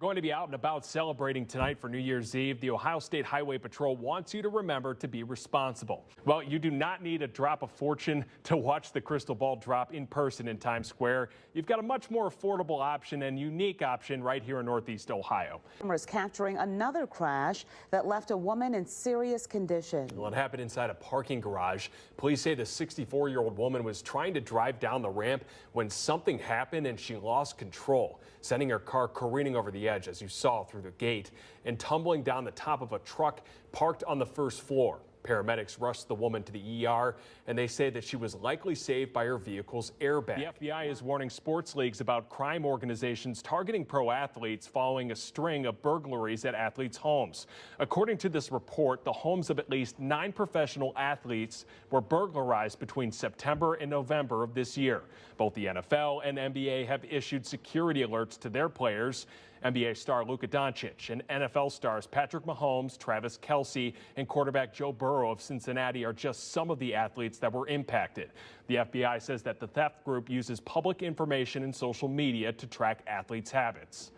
Going to be out and about celebrating tonight for New Year's Eve. The Ohio State Highway Patrol wants you to remember to be responsible. Well, you do not need to drop a fortune to watch the crystal ball drop in person in Times Square. You've got a much more affordable option and unique option right here in Northeast Ohio. Cameras capturing another crash that left a woman in serious condition. Well, it happened inside a parking garage. Police say the 64-year-old woman was trying to drive down the ramp when something happened and she lost control, sending her car careening over the edge, as you saw through the gate, and tumbling down the top of a truck parked on the first floor. Paramedics rushed the woman to the ER, and they say that she was likely saved by her vehicle's airbag. The FBI is warning sports leagues about crime organizations targeting pro athletes following a string of burglaries at athletes' homes. According to this report, the homes of at least 9 professional athletes were burglarized between September and November of this year. Both the NFL and NBA have issued security alerts to their players. NBA star Luka Doncic and NFL stars Patrick Mahomes, Travis Kelce, and quarterback Joe Burrow of Cincinnati are just some of the athletes that were impacted. The FBI says that the theft group uses public information and social media to track athletes' habits.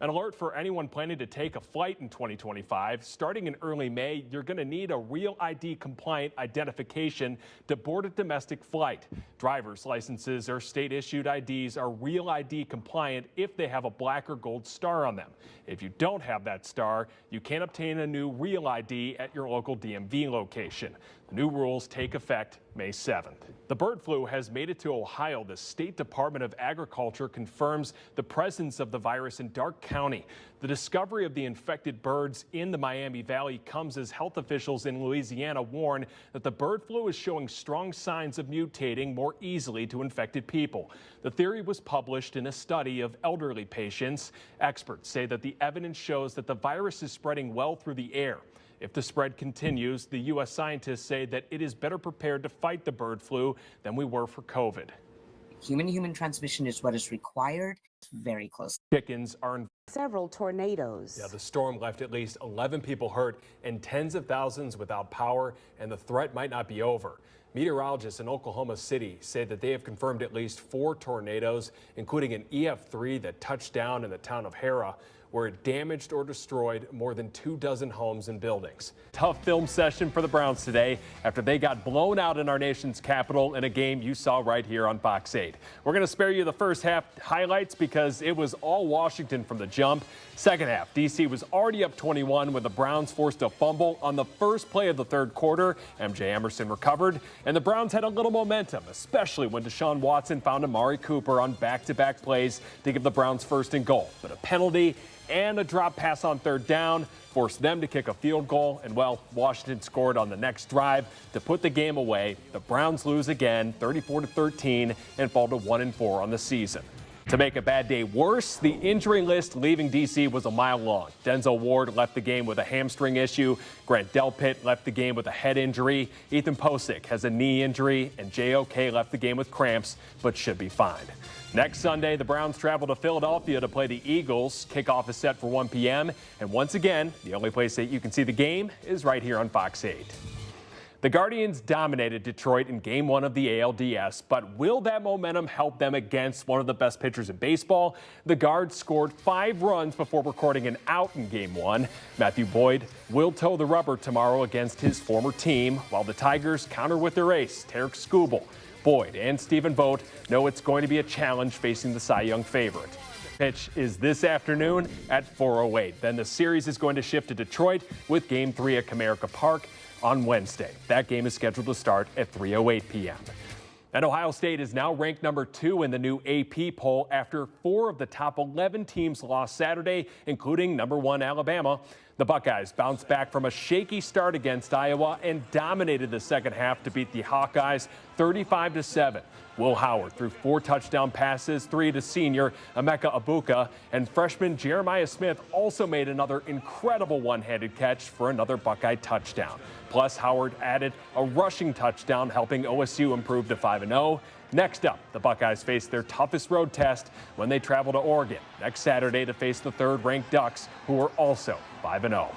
An alert for anyone planning to take a flight in 2025. Starting in early May, you're going to need a Real ID compliant identification to board a domestic flight. Driver's licenses or state issued IDs are Real ID compliant if they have a black or gold star on them. If you don't have that star, you can obtain a new Real ID at your local DMV location. The new rules take effect May 7th. The bird flu has made it to Ohio. The State Department of Agriculture confirms the presence of the virus in Darke County. The discovery of the infected birds in the Miami Valley comes as health officials in Louisiana warn that the bird flu is showing strong signs of mutating more easily to infected people. The theory was published in a study of elderly patients. Experts say that the evidence shows that the virus is spreading well through the air. If the spread continues, the U.S. scientists say that it is better prepared to fight the bird flu than we were for COVID. Human-to-human transmission is what is required. It's very close. Chickens are in several tornadoes. Yeah, the storm left at least 11 people hurt and tens of thousands without power, and the threat might not be over. Meteorologists in Oklahoma City say that they have confirmed at least 4 tornadoes, including an EF3 that touched down in the town of Hara, where it damaged or destroyed more than 24 homes and buildings. Tough film session for the Browns today after they got blown out in our nation's capital in a game you saw right here on Fox 8. We're going to spare you the first half highlights because it was all Washington from the jump. Second half, D.C. was already up 21 when the Browns forced a fumble on the first play of the third quarter. MJ Emerson recovered, and the Browns had a little momentum, especially when Deshaun Watson found Amari Cooper on back-to-back plays to give the Browns first and goal. But a penalty and a drop pass on third down forced them to kick a field goal, and well, Washington scored on the next drive to put the game away. The Browns lose again, 34-13, and fall to 1-4 on the season. To make a bad day worse, the injury list leaving D.C. was a mile long. Denzel Ward left the game with a hamstring issue. Grant Delpit left the game with a head injury. Ethan Posick has a knee injury, and J.O.K. left the game with cramps, but should be fine. Next Sunday, the Browns travel to Philadelphia to play the Eagles. Kickoff is set for 1 p.m. And once again, the only place that you can see the game is right here on Fox 8. The Guardians dominated Detroit in Game 1 of the ALDS, but will that momentum help them against one of the best pitchers in baseball? The Guards scored 5 runs before recording an out in Game 1. Matthew Boyd will toe the rubber tomorrow against his former team, while the Tigers counter with their ace, Tarek Skubal. Boyd and Stephen Vogt know it's going to be a challenge facing the Cy Young favorite. Pitch is this afternoon at 4:08. Then the series is going to shift to Detroit with Game 3 at Comerica Park on Wednesday. That game is scheduled to start at 3:08 p.m. And Ohio State is now ranked number 2 in the new AP poll after 4 of the top 11 teams lost Saturday, including number 1 Alabama. The Buckeyes bounced back from a shaky start against Iowa and dominated the second half to beat the Hawkeyes 35-7. Will Howard threw 4 touchdown passes, 3 to senior Emeka Egbuka, and freshman Jeremiah Smith also made another incredible one-handed catch for another Buckeye touchdown. Plus, Howard added a rushing touchdown, helping OSU improve to 5-0. Next up, the Buckeyes face their toughest road test when they travel to Oregon next Saturday to face the third-ranked Ducks, who are also 5-0.